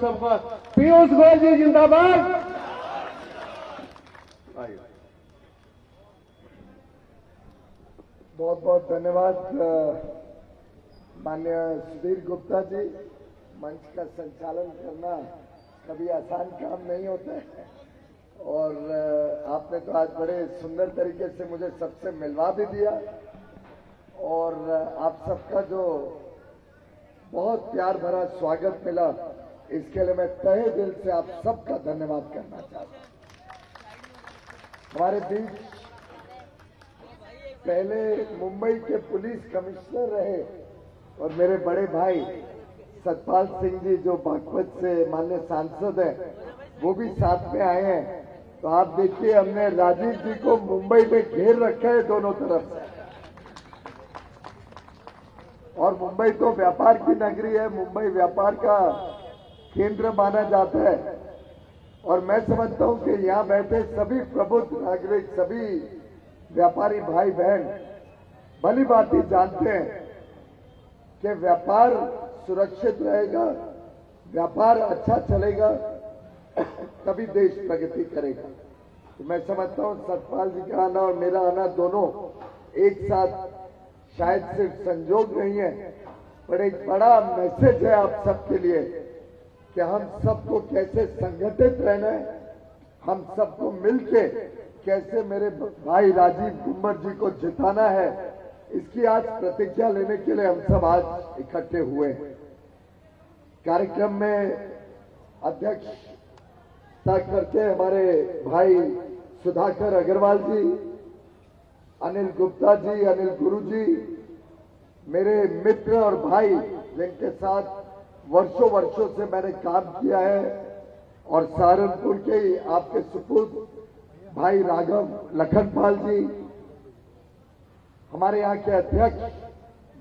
सबका। पीयूष गोयल जी जिंदाबाद। बहुत बहुत धन्यवाद माननीय सुधीर गुप्ता जी। मंच का संचालन करना कभी आसान काम नहीं होता है और आपने तो आज बड़े सुंदर तरीके से मुझे सबसे मिलवा भी दिया और आप सबका जो बहुत प्यार भरा स्वागत मिला, इसके लिए मैं तहे दिल से आप सबका धन्यवाद करना चाहता हूं। हमारे बीच पहले मुंबई के पुलिस कमिश्नर रहे और मेरे बड़े भाई सतपाल सिंह जी जो बागपत से माननीय सांसद हैं, वो भी साथ में आए हैं। तो आप देखिए, हमने राजीव जी को मुंबई में घेर रखा है दोनों तरफ से। और मुंबई तो व्यापार की नगरी है, मुंबई व्यापार का केंद्र माना जाता है और मैं समझता हूं कि यहां बैठे सभी प्रबुद्ध नागरिक, सभी व्यापारी भाई बहन भली भांति जानते हैं कि व्यापार सुरक्षित रहेगा, व्यापार अच्छा चलेगा तभी देश प्रगति करेगा। तो मैं समझता हूं सतपाल जी का आना और मेरा आना दोनों एक साथ शायद सिर्फ संजोग नहीं है, पर एक बड़ा मैसेज है आप सबके लिए कि हम सबको कैसे संगठित रहना है, हम सबको मिलके कैसे मेरे भाई राजीव गुम्बर जी को जिताना है, इसकी आज प्रतिज्ञा लेने के लिए हम सब आज इकट्ठे हुए हैं। कार्यक्रम में अध्यक्षता करते हमारे भाई सुधाकर अग्रवाल जी, अनिल गुप्ता जी, अनिल गुरु जी, मेरे मित्र और भाई जिनके साथ वर्षों से मैंने काम किया है, और सहारनपुर के आपके सुपुत्र भाई राघव लखनपाल जी, हमारे यहाँ के अध्यक्ष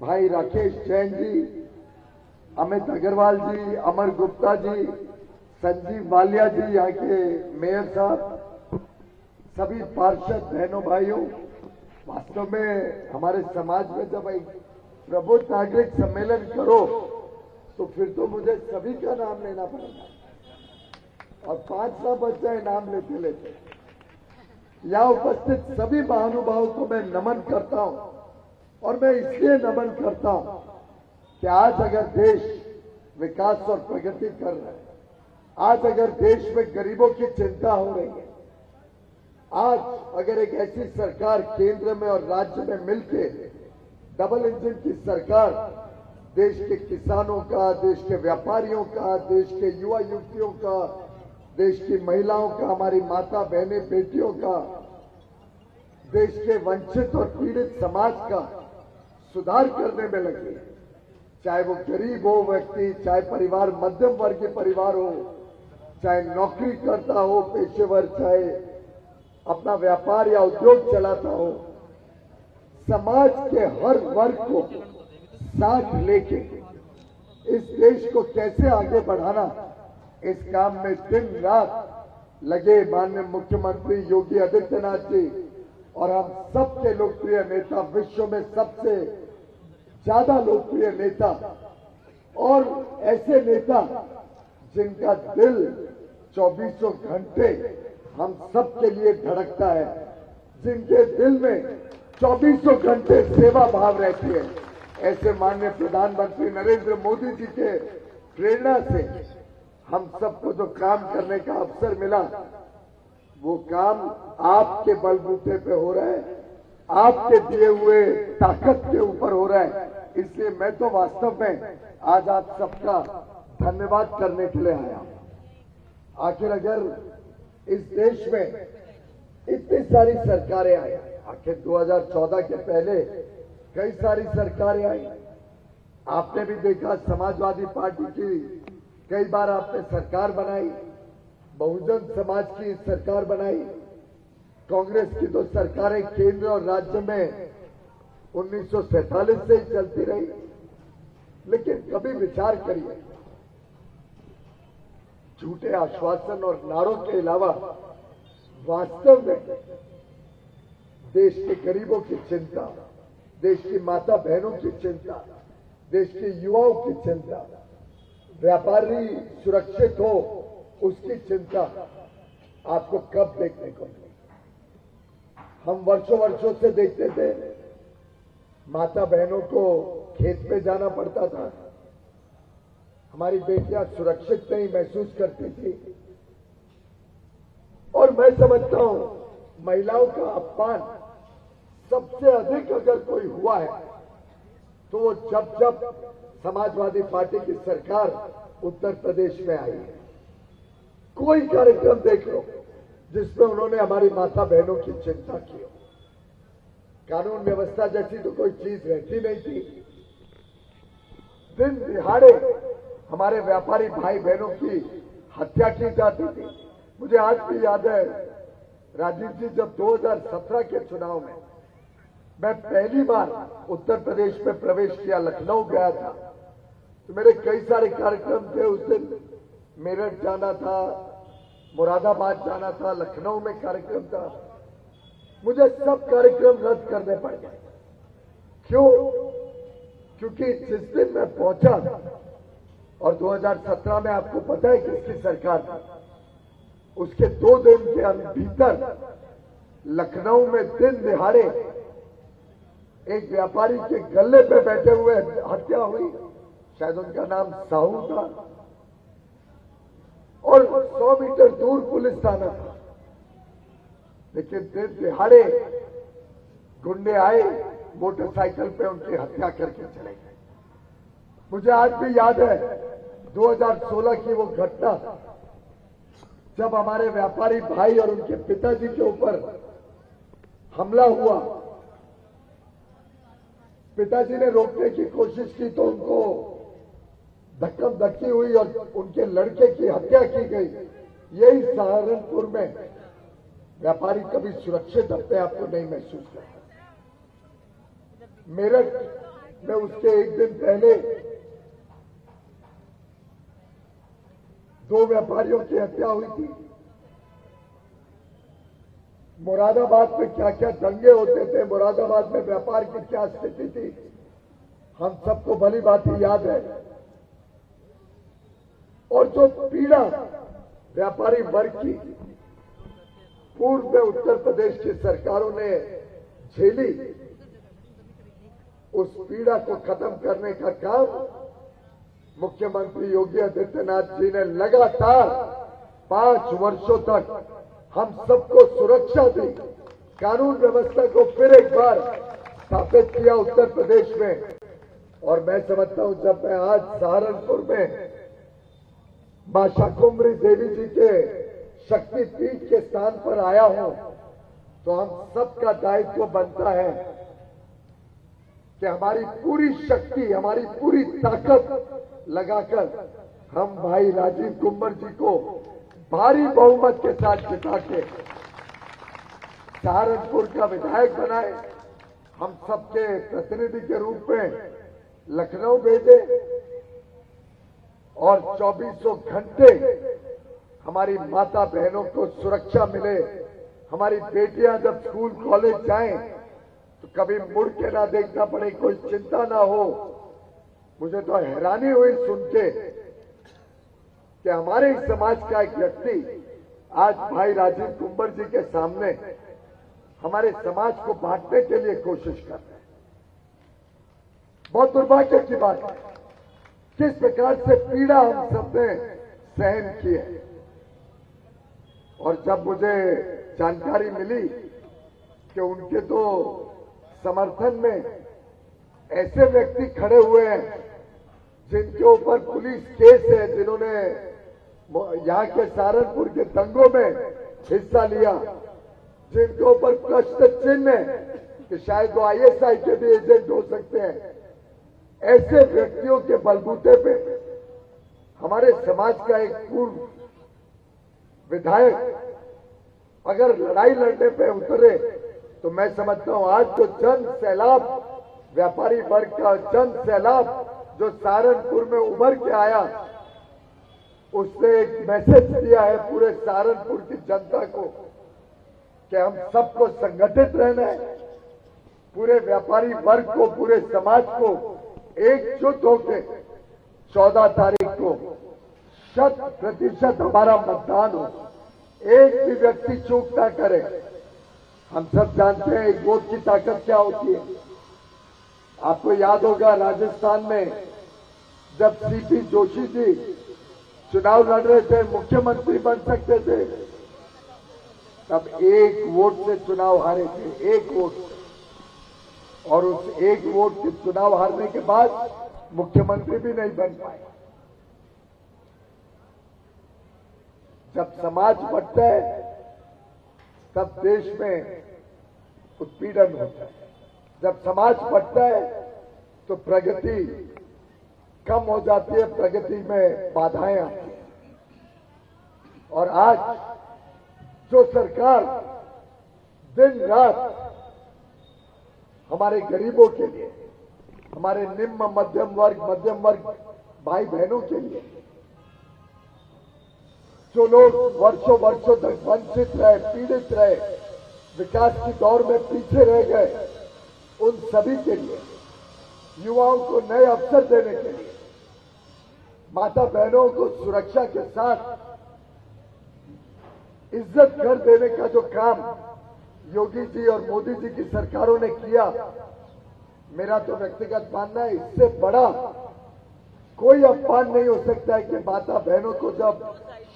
भाई राकेश जैन जी, अमित अग्रवाल जी, अमर गुप्ता जी, संजीव वालिया जी, यहाँ के मेयर साहब, सभी पार्षद बहनों भाइयों, वास्तव में हमारे समाज में जब एक प्रबुद्ध नागरिक सम्मेलन करो तो फिर तो मुझे सभी का नाम लेना पड़ेगा और 5 ना बच जाए नाम लेते लेते। यहाँ उपस्थित सभी महानुभावों को मैं नमन करता हूं और मैं इसलिए नमन करता हूं कि आज अगर देश विकास और प्रगति कर रहा है, आज अगर देश में गरीबों की चिंता हो रही है, आज अगर एक ऐसी सरकार केंद्र में और राज्य में मिलके डबल इंजन की सरकार देश के किसानों का, देश के व्यापारियों का, देश के युवा युवतियों का, देश की महिलाओं का, हमारी माता बहनें बेटियों का, देश के वंचित और पीड़ित समाज का सुधार करने में लगे, चाहे वो गरीब हो व्यक्ति, चाहे परिवार मध्यम वर्गीय परिवार हो, चाहे नौकरी करता हो पेशेवर, चाहे अपना व्यापार या उद्योग चलाता हो, समाज के हर वर्ग को साथ लेके इस देश को कैसे आगे बढ़ाना, इस काम में दिन रात लगे माननीय मुख्यमंत्री योगी आदित्यनाथ जी और हम सबके लोकप्रिय नेता, विश्व में सबसे ज्यादा लोकप्रिय नेता और ऐसे नेता जिनका दिल 24 घंटे हम सबके लिए धड़कता है, जिनके दिल में 24 घंटे सेवा भाव रहती है, ऐसे माननीय प्रधानमंत्री नरेंद्र मोदी जी के प्रेरणा से हम सबको जो काम करने का अवसर मिला, वो काम आपके बलबूते पे हो रहा है, आपके दिए हुए ताकत के ऊपर हो रहा है। इसलिए मैं तो वास्तव में आज आप सबका धन्यवाद करने के लिए आया। आखिर अगर इस देश में इतनी सारी सरकारें आई, आखिर 2014 के पहले कई सारी सरकारें आई, आपने भी देखा समाजवादी पार्टी की कई बार आपने सरकार बनाई, बहुजन समाज की सरकार बनाई, कांग्रेस की तो सरकारें केंद्र और राज्य में 1947 से ही चलती रही। लेकिन कभी विचार करिए, झूठे आश्वासन और नारों के अलावा वास्तव में देश के गरीबों की चिंता, देश की माता बहनों की चिंता, देश के युवाओं की चिंता, व्यापारी सुरक्षित हो उसकी चिंता आपको कब देखने को मिली। हम वर्षों वर्षों से देखते थे, माता बहनों को खेत पे जाना पड़ता था, हमारी बेटियां सुरक्षित नहीं महसूस करती थी। और मैं समझता हूं महिलाओं का अपमान सबसे अधिक अगर कोई हुआ है तो वो जब समाजवादी पार्टी की सरकार उत्तर प्रदेश में आई है। कोई कार्यक्रम देख लो जिसमें उन्होंने हमारी माता बहनों की चिंता की हो। कानून व्यवस्था जैसी तो कोई चीज रहती नहीं थी। दिन दिहाड़े हमारे व्यापारी भाई बहनों की हत्या की जाती थी। मुझे आज भी याद है, राजीव जी, जब 2017 के चुनाव में मैं पहली बार उत्तर प्रदेश में प्रवेश किया, लखनऊ गया था, तो मेरे कई सारे कार्यक्रम थे उस दिन। मेरठ जाना था, मुरादाबाद जाना था, लखनऊ में कार्यक्रम था। मुझे सब कार्यक्रम रद्द करने पड़ गए। क्यों? क्योंकि जिस दिन मैं पहुंचा, और 2017 में आपको पता है किसकी सरकार थी, उसके 2 दिन के भीतर लखनऊ में दिन दिहाड़े एक व्यापारी के गले पे बैठे हुए हत्या हुई। शायद उनका नाम साहू था, और 100 मीटर दूर पुलिस थाना था। लेकिन दिन दिहाड़े गुंडे आए, मोटरसाइकिल पे उनकी हत्या करके चले गए। मुझे आज भी याद है 2016 की वो घटना, जब हमारे व्यापारी भाई और उनके पिताजी के ऊपर हमला हुआ। पिताजी ने रोकने की कोशिश की तो उनको धक्कम धक्की हुई और उनके लड़के की हत्या की गई। यही सहारनपुर में व्यापारी कभी सुरक्षित अपने आप को नहीं महसूस करता। मेरठ में उसके एक दिन पहले 2 व्यापारियों की हत्या हुई थी। मुरादाबाद में क्या क्या दंगे होते थे, मुरादाबाद में व्यापार की क्या स्थिति थी, हम सबको भली भांति याद है। और जो पीड़ा व्यापारी वर्ग की पूर्व में उत्तर प्रदेश की सरकारों ने झेली, उस पीड़ा को खत्म करने का काम मुख्यमंत्री योगी आदित्यनाथ जी ने लगातार 5 वर्षों तक हम सबको सुरक्षा दी, कानून व्यवस्था को फिर एक बार स्थापित किया उत्तर प्रदेश में। और मैं समझता हूं, जब मैं आज सहारनपुर में मां शाकुंभरी देवी जी के शक्तिपीठ के स्थान पर आया हूं, तो हम सबका दायित्व बनता है कि हमारी पूरी शक्ति, हमारी पूरी ताकत लगाकर हम भाई राजीव कुंवर जी को भारी बहुमत के साथ जिता के सहारनपुर का विधायक बनाए, हम सबके प्रतिनिधि के रूप में लखनऊ भेजे और 2400 घंटे हमारी माता बहनों को सुरक्षा मिले। हमारी बेटियां जब स्कूल कॉलेज जाएं तो कभी मुड़ के ना देखना पड़े, कोई चिंता ना हो। मुझे तो हैरानी हुई सुन के कि हमारे समाज का एक व्यक्ति आज भाई राजीव कुंवर जी के सामने हमारे समाज को बांटने के लिए कोशिश कर रहे हैं। बहुत दुर्भाग्य की बात है किस प्रकार से पीड़ा हम सबने सहन की है। और जब मुझे जानकारी मिली कि उनके तो समर्थन में ऐसे व्यक्ति खड़े हुए हैं जिनके ऊपर पुलिस केस है, जिन्होंने यहां के सहारनपुर के दंगों में हिस्सा लिया, जिनके ऊपर प्रश्न चिन्ह है कि शायद वो आईएसआई के भी एजेंट हो सकते हैं, ऐसे व्यक्तियों के बलबूते पे हमारे समाज का एक पूर्व विधायक अगर लड़ाई लड़ने पे उतरे तो मैं समझता हूं आज जो जन सैलाब, व्यापारी वर्ग का जन सैलाब जो सहारनपुर में उभर के आया, उसने एक मैसेज दिया है पूरे सहारनपुर की जनता को कि हम सबको संगठित रहना है, पूरे व्यापारी वर्ग को, पूरे समाज को एकजुट होकर 14 तारीख को 100% हमारा मतदान हो, एक भी व्यक्ति चूक ना करे। हम सब जानते हैं एक वोट की ताकत क्या होती है। आपको याद होगा राजस्थान में जब सीपी जोशी जी चुनाव लड़ रहे थे, मुख्यमंत्री बन सकते थे, तब एक वोट से चुनाव हारे थे, एक वोट से। और उस एक वोट से चुनाव हारने के बाद मुख्यमंत्री भी नहीं बन पाए। जब समाज बढ़ता है तब देश में उत्पीड़न होता है। जब समाज बढ़ता है तो प्रगति कम हो जाती है, प्रगति में बाधाएं आती हैं। और आज जो सरकार दिन रात हमारे गरीबों के लिए, हमारे निम्न मध्यम वर्ग भाई बहनों के लिए, जो लोग वर्षों वर्षों तक वंचित रहे, पीड़ित रहे, विकास की दौर में पीछे रह गए, उन सभी के लिए, युवाओं को नए अवसर देने के लिए, माता बहनों को सुरक्षा के साथ इज्जत घर देने का जो काम योगी जी और मोदी जी की सरकारों ने किया, मेरा तो व्यक्तिगत मानना है इससे बड़ा कोई अपमान नहीं हो सकता है कि माता बहनों को जब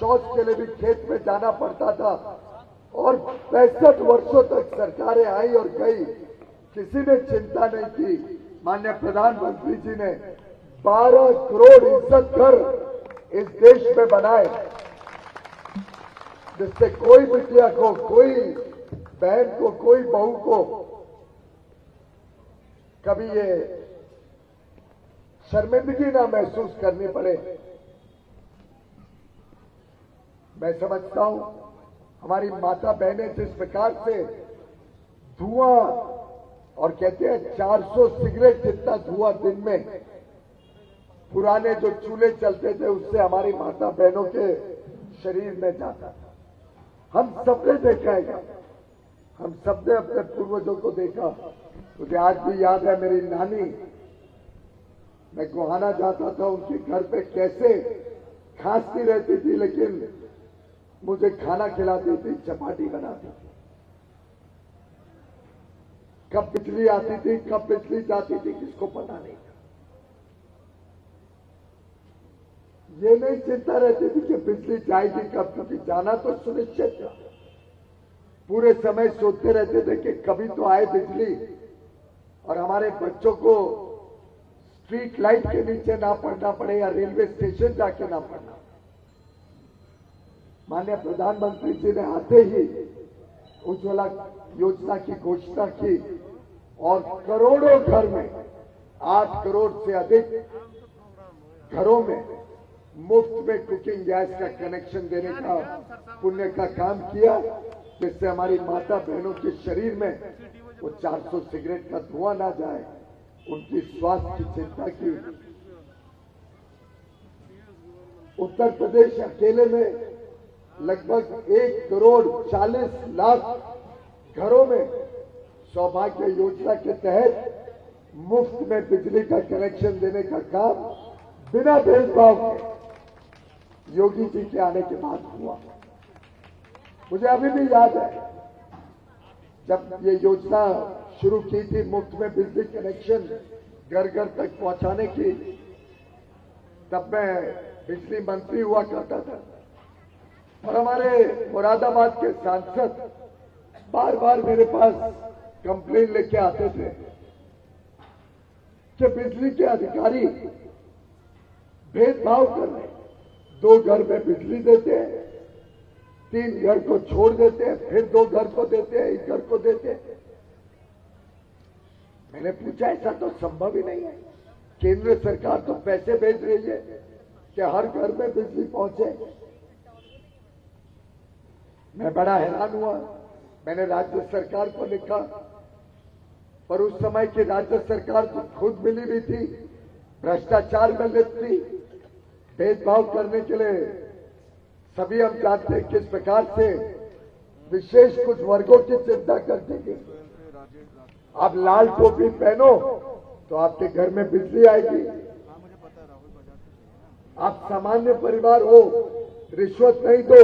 शौच के लिए भी खेत में जाना पड़ता था और 65 वर्षों तक सरकारें आई और गई, किसी ने चिंता नहीं की। माननीय प्रधानमंत्री जी ने 12 करोड़ इज्जत घर इस देश में बनाए, जिससे कोई बिटिया को, कोई बहन को, कोई बहू को कभी ये शर्मिंदगी ना महसूस करनी पड़े। मैं समझता हूं हमारी माता बहनें जिस प्रकार से धुआं, और कहते हैं 400 सिगरेट जितना धुआं दिन में, पुराने जो चूल्हे चलते थे उससे हमारी माता बहनों के शरीर में जाता था। हम सबने देखा है, हम सबने अपने पूर्वजों को देखा। मुझे आज भी याद है मेरी नानी, मैं गोहाना जाता था उनके घर पे, कैसे खांसती रहती थी लेकिन मुझे खाना खिलाती थी, चपाती बनाती थी। कब बिजली आती थी, कब बिजली जाती थी, किसको पता नहीं था। ये नहीं चिंता रहती थी कि बिजली जाएगी कब, क्योंकि जाना तो सुनिश्चित था। पूरे समय सोचते रहते थे कि कभी तो आए बिजली और हमारे बच्चों को स्ट्रीट लाइट के नीचे ना पढ़ना पड़े या रेलवे स्टेशन जाके ना पढ़ना। माननीय प्रधानमंत्री जी ने आते ही उज्ज्वला योजना की घोषणा की और करोड़ों घर में, 8 करोड़ से अधिक घरों में मुफ्त में कुकिंग गैस का कनेक्शन देने का पुण्य का काम किया, जिससे हमारी माता बहनों के शरीर में वो 400 सिगरेट का धुआं ना जाए, उनकी स्वास्थ्य की चिंता की। उत्तर प्रदेश अकेले में लगभग 1 करोड़ 40 लाख घरों में सौभाग्य योजना के तहत मुफ्त में बिजली का कनेक्शन देने का काम बिना भेदभाव के योगी जी के आने के बाद हुआ। मुझे अभी भी याद है जब ये योजना शुरू की थी, मुफ्त में बिजली कनेक्शन घर घर तक पहुंचाने की, तब मैं बिजली मंत्री हुआ करता था और हमारे मुरादाबाद के सांसद बार बार मेरे पास कंप्लेन लेके आते थे कि बिजली के अधिकारी भेदभाव कर रहे हैं। 2 घर में बिजली देते हैं, 3 घर को छोड़ देते हैं, फिर 2 घर को देते हैं, 1 घर को देते हैं। मैंने पूछा ऐसा तो संभव ही नहीं है। केंद्र सरकार तो पैसे भेज रही है कि हर घर में बिजली पहुंचे। मैं बड़ा हैरान हुआ। मैंने राज्य सरकार को लिखा, पर उस समय की राज्य सरकार तो खुद मिली भी थी, भ्रष्टाचार में लिप्त थी, भेदभाव करने के लिए सभी हम जानते हैं किस प्रकार से विशेष कुछ वर्गों की चिंता करती थी। आप लाल टोपी पहनो तो आपके घर में बिजली आएगी। आप सामान्य परिवार हो, रिश्वत नहीं दो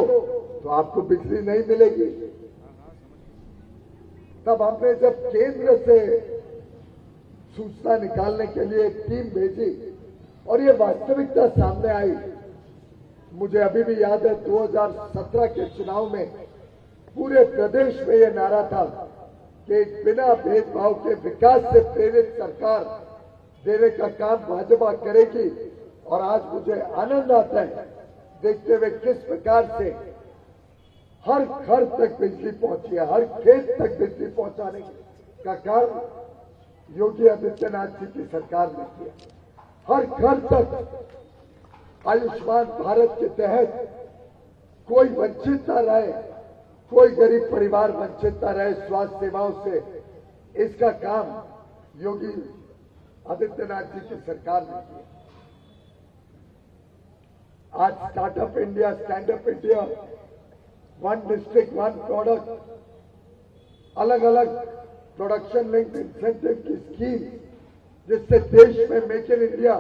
तो आपको बिजली नहीं मिलेगी। तब हमने जब केंद्र से सूचना निकालने के लिए एक टीम भेजी और ये वास्तविकता सामने आई। मुझे अभी भी याद है 2017 के चुनाव में पूरे प्रदेश में ये नारा था कि बिना भेदभाव के विकास से प्रेरित सरकार देने का काम भाजपा करेगी। और आज मुझे आनंद आता है देखते हुए किस प्रकार से हर घर तक बिजली पहुंची है, हर खेत तक बिजली पहुंचाने का काम योगी आदित्यनाथ जी की सरकार ने किया। हर घर तक आयुष्मान भारत के तहत कोई वंचित न रहे, कोई गरीब परिवार वंचित न रहे स्वास्थ्य सेवाओं से। इसका काम योगी आदित्यनाथ जी की सरकार ने किया। आज startup India, stand up India, one district one product, अलग अलग प्रोडक्शन लिंक इंसेंटिव की स्कीम, जिससे देश में मेक इन इंडिया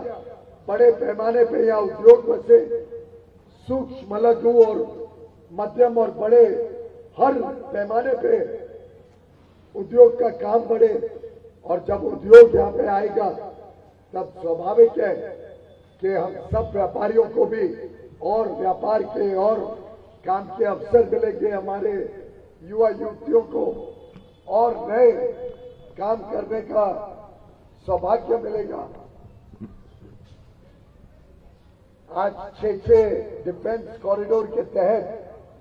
बड़े पैमाने पे या उद्योग बसे, सूक्ष्म, लघु और मध्यम और बड़े हर पैमाने पे उद्योग का काम बढ़े। और जब उद्योग यहाँ पे आएगा तब स्वाभाविक है कि हम सब व्यापारियों को भी और व्यापार के और काम के अवसर मिलेंगे, हमारे युवा युवतियों को और नए काम करने का सौभाग्य मिलेगा। आज 6 डिफेंस कॉरिडोर के तहत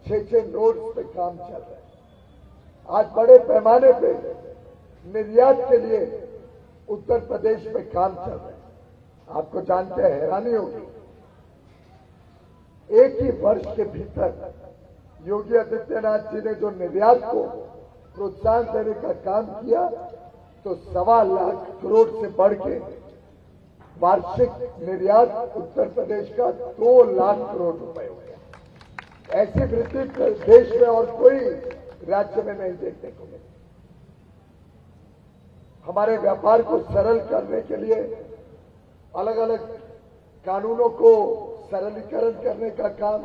6 नोड्स पे काम चल रहा है। आज बड़े पैमाने पे निर्यात के लिए उत्तर प्रदेश में काम चल रहा है। आपको जानकर हैरानी होगी, एक ही वर्ष के भीतर योगी आदित्यनाथ जी ने जो निर्यात को प्रोत्साहन देने का काम किया तो 1.25 लाख करोड़ से बढ़ के वार्षिक निर्यात उत्तर प्रदेश का 2 लाख करोड़ रुपए हो गया। ऐसी वृद्धि देश में और कोई राज्य में नहीं देखने को मिली। हमारे व्यापार को सरल करने के लिए अलग अलग कानूनों को सरलीकरण करने का काम,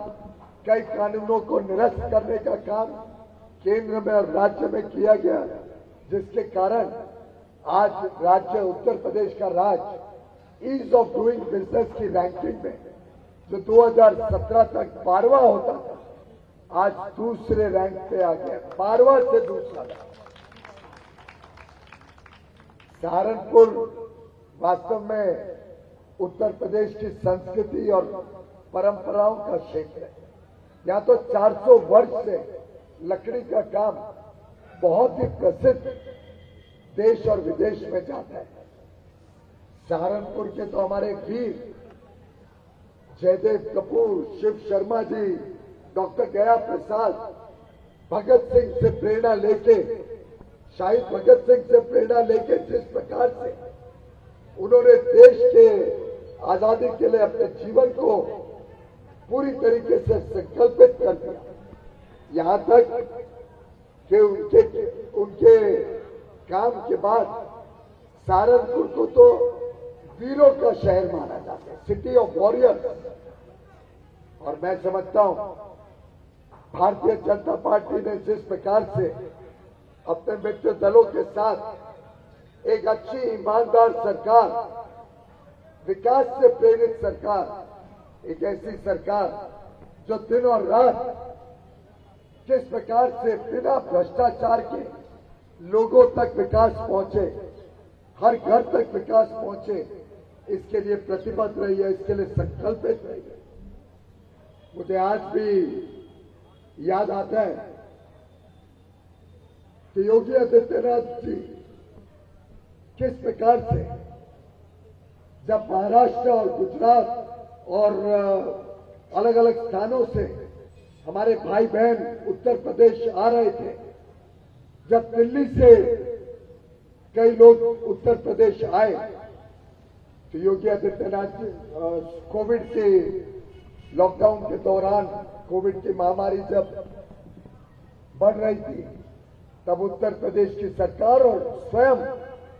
कई कानूनों को निरस्त करने का काम केंद्र में और राज्य में किया गया, जिसके कारण आज राज्य उत्तर प्रदेश का राज्य ईज ऑफ डूइंग बिजनेस की रैंकिंग में जो 2017 तक 12वां होता था, आज दूसरे रैंक पे आ गया, 12वां से दूसरा रैंक। सहारनपुर वास्तव में उत्तर प्रदेश की संस्कृति और परंपराओं का क्षेत्र है। यहाँ तो 400 वर्ष से लकड़ी का काम बहुत ही प्रसिद्ध देश और विदेश में जाता है। सहारनपुर के तो हमारे वीर जयदेव कपूर, शिव शर्मा जी, डॉक्टर गया प्रसाद, भगत सिंह से प्रेरणा लेके, शहीद भगत सिंह से प्रेरणा लेके जिस प्रकार से उन्होंने देश के आजादी के लिए अपने जीवन को पूरी तरीके से संकल्पित कर दिया, यहां तक कि उनके काम के बाद सहारनपुर को तो वीरों का शहर माना जाता है, सिटी ऑफ वॉरियर्स। और मैं समझता हूं भारतीय जनता पार्टी ने जिस प्रकार से अपने मित्र दलों के साथ एक अच्छी ईमानदार सरकार, विकास से प्रेरित सरकार, एक ऐसी सरकार जो दिन और रात किस प्रकार से बिना भ्रष्टाचार के लोगों तक विकास पहुंचे, हर घर तक विकास पहुंचे, इसके लिए प्रतिबद्ध रही है, इसके लिए संकल्पित रही है। मुझे आज भी याद आता है कि योगी आदित्यनाथ जी किस प्रकार से जब महाराष्ट्र और गुजरात और अलग अलग स्थानों से हमारे भाई बहन उत्तर प्रदेश आ रहे थे, जब दिल्ली से कई लोग उत्तर प्रदेश आए तो योगी आदित्यनाथ जी कोविड के लॉकडाउन के दौरान, कोविड की महामारी जब बढ़ रही थी, तब उत्तर प्रदेश की सरकार और स्वयं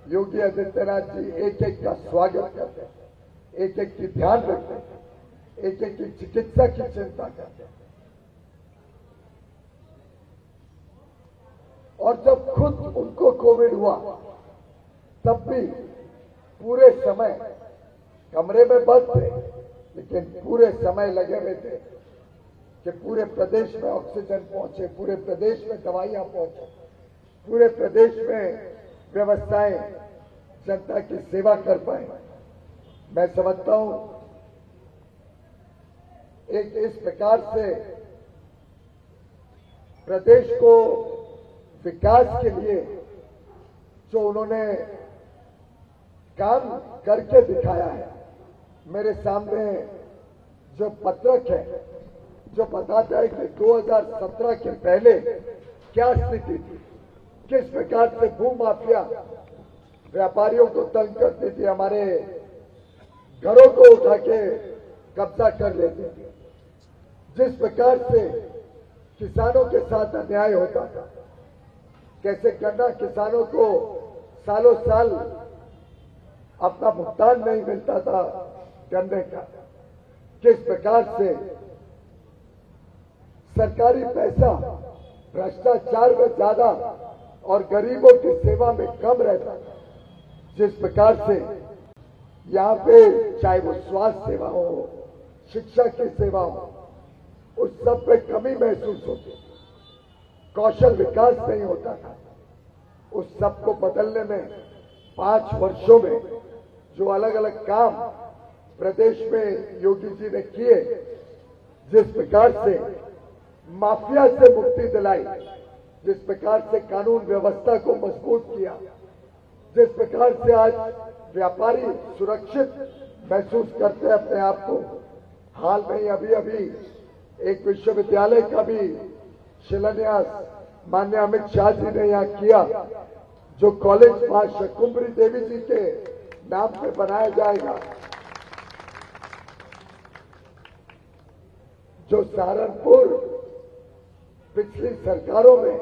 योगी आदित्यनाथ जी एक एक का स्वागत करते थे, एक एक की ध्यान रखते थे। एक एक की चिकित्सा की चिंता करते हैं। और जब खुद उनको कोविड हुआ तब भी पूरे समय कमरे में बंद थे, लेकिन पूरे समय लगे हुए थे कि पूरे प्रदेश में ऑक्सीजन पहुंचे, पूरे प्रदेश में दवाइयां पहुंचे, पूरे प्रदेश में व्यवस्थाएं जनता की सेवा कर पाए। मैं समझता हूं एक इस प्रकार से प्रदेश को विकास के लिए जो उन्होंने काम करके दिखाया है, मेरे सामने जो पत्रक है जो बताता है कि 2017 के पहले क्या स्थिति थी, किस प्रकार से भूमाफिया व्यापारियों को तंग करती थी, हमारे घरों को उठा के कब्जा कर लेती थी, जिस प्रकार से किसानों के साथ अन्याय होता था, कैसे गन्ना किसानों को सालों साल अपना भुगतान नहीं मिलता था गन्ने का, किस प्रकार से सरकारी पैसा भ्रष्टाचार में ज्यादा और गरीबों की सेवा में कम रहता था, जिस प्रकार से यहाँ पे चाहे वो स्वास्थ्य सेवा हो, शिक्षा की सेवा हो, उस सब पे कमी महसूस होती, कौशल विकास नहीं होता था। उस सब को बदलने में 5 वर्षों में जो अलग अलग काम प्रदेश में योगी जी ने किए, जिस प्रकार से माफिया से मुक्ति दिलाई, जिस प्रकार से कानून व्यवस्था को मजबूत किया, जिस प्रकार से आज व्यापारी सुरक्षित महसूस करते हैं अपने आप को। हाल में ही अभी एक विश्वविद्यालय का भी शिलान्यास माननीय अमित शाह जी ने यहाँ किया, जो कॉलेज मां शकुंभरी देवी जी के नाम पे बनाया जाएगा, जो सहारनपुर पिछली सरकारों में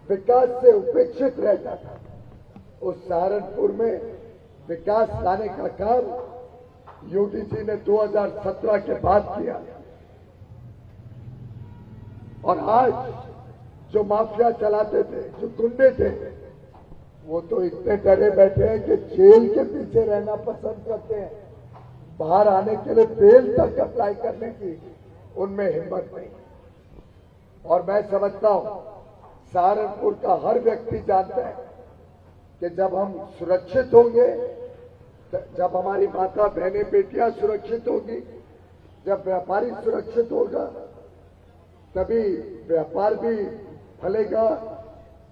विकास से उपेक्षित रहता था, उस सहारनपुर में विकास लाने का काम योगी जी ने 2017 के बाद किया। और आज जो माफिया चलाते थे, जो गुंडे थे, वो तो इतने डरे बैठे हैं कि जेल के पीछे रहना पसंद करते हैं, बाहर आने के लिए बेल तक अप्लाई करने की उनमें हिम्मत नहीं। और मैं समझता हूं सहारनपुर का हर व्यक्ति जानता है कि जब हम सुरक्षित होंगे, जब हमारी माता बहनें बेटियां सुरक्षित होगी, जब व्यापारी सुरक्षित होगा, तभी व्यापार भी फलेगा,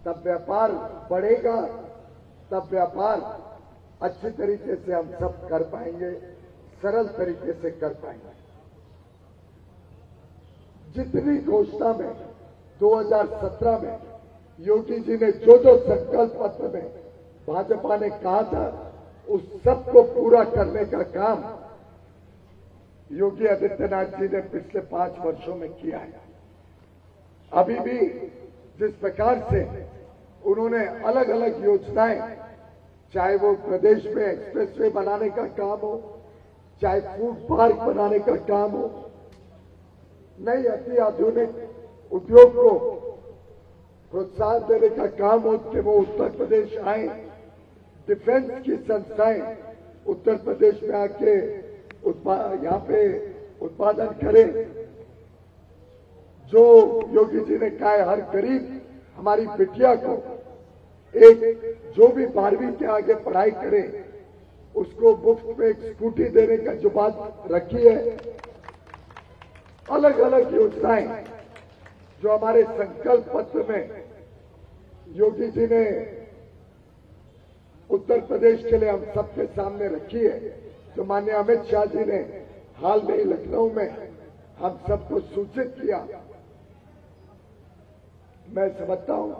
तब व्यापार बढ़ेगा, तब व्यापार अच्छी तरीके से हम सब कर पाएंगे, सरल तरीके से कर पाएंगे। जितनी घोषणा में 2017 में योगी जी ने जो संकल्प पत्र में भाजपा ने कहा था, उस सब को पूरा करने का काम योगी आदित्यनाथ जी ने पिछले 5 वर्षों में किया है। अभी भी जिस प्रकार से उन्होंने अलग अलग योजनाएं, चाहे वो प्रदेश में एक्सप्रेसवे बनाने का काम हो, चाहे फूड पार्क बनाने का काम हो, नई अति आधुनिक उद्योग को प्रोत्साहन देने का काम हो कि वो उत्तर प्रदेश आए, डिफेंस की संस्थाएं उत्तर प्रदेश में आके यहाँ पे उत्पादन करें। जो योगी जी ने कहा है, हर गरीब हमारी बिटिया को एक जो भी 12वीं के आगे पढ़ाई करे उसको मुफ्त में एक स्कूटी देने का जो बात रखी है, अलग अलग योजनाएं जो हमारे संकल्प पत्र में योगी जी ने उत्तर प्रदेश के लिए हम सबके सामने रखी है, जो माननीय अमित शाह जी ने हाल में ही लखनऊ में हम सबको सूचित किया। मैं समझता हूं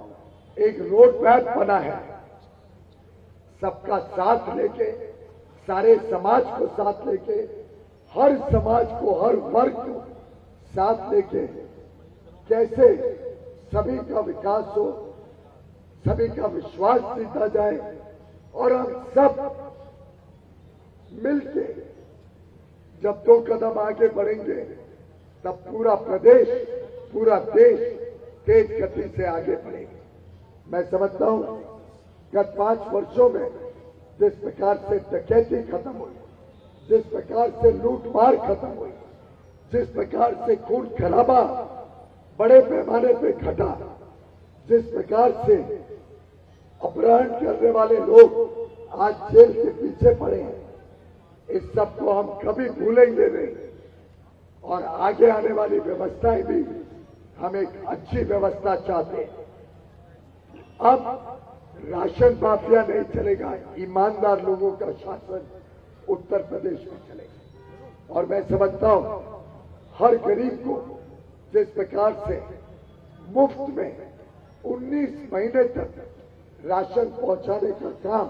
एक रोड मैप बना है, सबका साथ लेके, सारे समाज को साथ लेके, हर समाज को, हर वर्ग को साथ लेके कैसे सभी का विकास हो, सभी का विश्वास जीता जाए और हम सब मिलके जब 2 कदम आगे बढ़ेंगे तब पूरा प्रदेश, पूरा देश तेज गति से आगे बढ़ेगा। मैं समझता हूं गत 5 वर्षों में जिस प्रकार से डकैती खत्म हुई, जिस प्रकार से लूटमार खत्म हुई, जिस प्रकार से खून खराबा बड़े पैमाने पे घटा, जिस प्रकार से अपहरण करने वाले लोग आज जेल के पीछे पड़े हैं, इस सब को हम कभी भूलेंगे नहीं। और आगे आने वाली व्यवस्थाएं भी हम एक अच्छी व्यवस्था चाहते हैं। अब राशन माफिया नहीं चलेगा, ईमानदार लोगों का शासन उत्तर प्रदेश में चलेगा। और मैं समझता हूं हर गरीब को जिस प्रकार से मुफ्त में 19 महीने तक राशन पहुंचाने का काम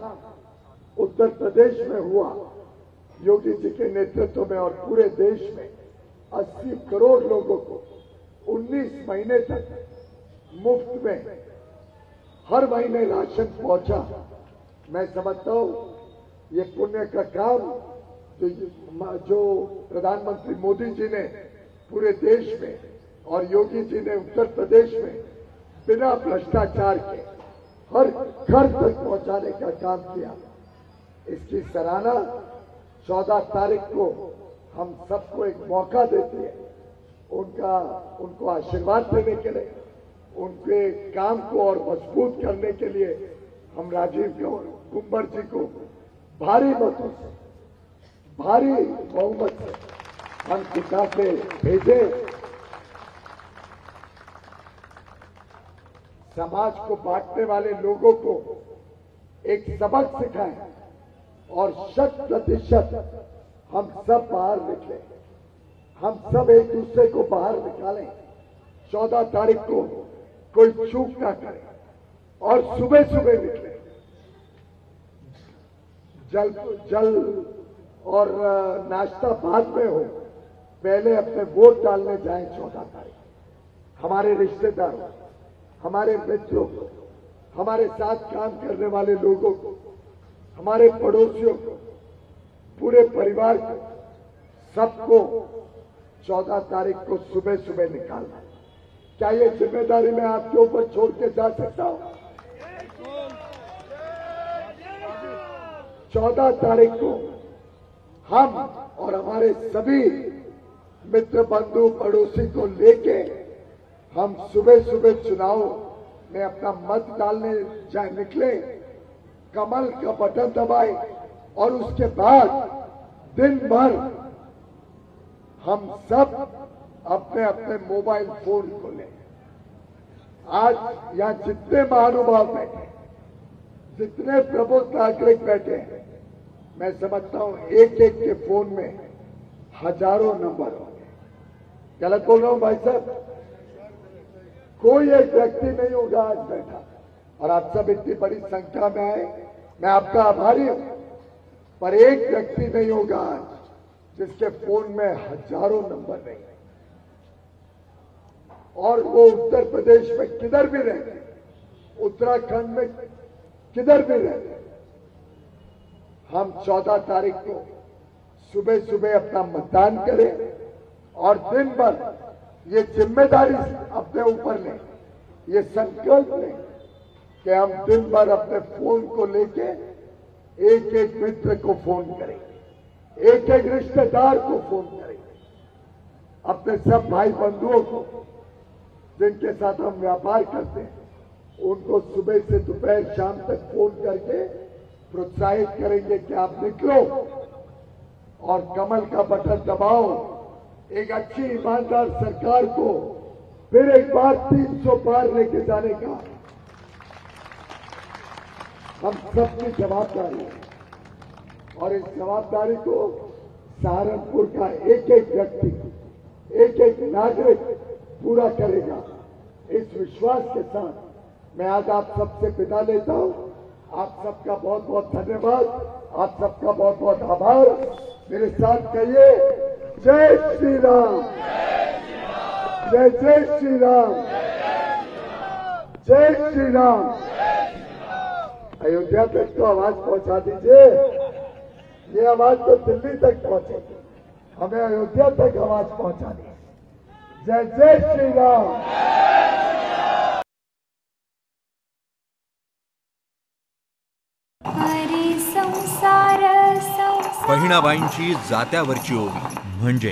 उत्तर प्रदेश में हुआ, योगी जी के नेतृत्व में, और पूरे देश में 80 करोड़ लोगों को 19 महीने तक मुफ्त में हर महीने राशन पहुंचा। मैं समझता हूं ये पुण्य का काम जो प्रधानमंत्री मोदी जी ने पूरे देश में और योगी जी ने उत्तर प्रदेश में बिना भ्रष्टाचार के हर घर तक पहुंचाने का काम किया, इसकी सराहना 14 तारीख को हम सबको एक मौका देते हैं उनको आशीर्वाद देने के लिए, उनके काम को और मजबूत करने के लिए हम राजीव कुंवर जी को भारी मतों से, भारी बहुमत से हम जिता के भेजे। समाज को बांटने वाले लोगों को एक सबक सिखाएं और 100% हम सब बाहर निकले, हम सब एक दूसरे को बाहर निकालें। 14 तारीख को कोई चूक ना करे और सुबह सुबह निकले, जल और नाश्ता बाद में हो, पहले अपने वोट डालने जाएं। 14 तारीख हमारे रिश्तेदारों, हमारे मित्रों को, हमारे साथ काम करने वाले लोगों को, हमारे पड़ोसियों को, पूरे परिवार को, सबको 14 तारीख को सुबह सुबह निकालना। क्या ये जिम्मेदारी मैं आपके ऊपर छोड़ के जा सकता हूं? 14 तारीख को हम और हमारे सभी मित्र बंधु पड़ोसी को लेके हम सुबह सुबह चुनाव में अपना मत डालने जाए निकले, कमल का बटन दबाए और उसके बाद दिन भर हम सब अपने अपने मोबाइल फोन खोलें। आज यहां जितने महानुभाव बैठे, जितने प्रबुद्ध नागरिक बैठे हैं, मैं समझता हूं एक एक के फोन में हजारों नंबर होंगे। गलत बोल रहा हूं भाई साहब? कोई एक व्यक्ति नहीं होगा आज बैठा, और आप सब इतनी बड़ी संख्या में आए, मैं आपका आभारी हूं, पर एक व्यक्ति नहीं होगा आज जिसके फोन में हजारों नंबर नहीं है। और वो उत्तर प्रदेश में किधर भी रहते, उत्तराखंड में किधर भी रहते, हम 14 तारीख को सुबह सुबह अपना मतदान करें और दिन भर ये जिम्मेदारी अपने ऊपर लें, ये संकल्प लें कि हम दिन भर अपने फोन को लेके एक एक मित्र को फोन करेंगे, एक एक रिश्तेदार को फोन करेंगे, अपने सब भाई बंधुओं को जिनके साथ हम व्यापार करते हैं, उनको सुबह से दोपहर शाम तक फोन करके प्रोत्साहित करेंगे कि आप निकलो और कमल का बटन दबाओ, एक अच्छी ईमानदार सरकार को फिर एक बार 300 पार लेके जाने का हम सबकी जवाबदारी है। और इस जवाबदारी को सहारनपुर का एक एक व्यक्ति, एक एक नागरिक पूरा करेगा। इस विश्वास के साथ मैं आज आप सबसे विदा लेता हूं। आप सबका बहुत बहुत धन्यवाद, आप सबका बहुत बहुत आभार। मेरे साथ कहिए जय श्री राम, जय जय श्री राम, जय श्री राम। अयोध्या तक तो आवाज पहुंचा दीजिए, ये आवाज तो दिल्ली तक पहुंचेगी। हमें अयोध्या तक आवाज पहुंचानी है। जय जय श्री राम। बहिणाबाईंची जात्यावरची ओवी म्हणजे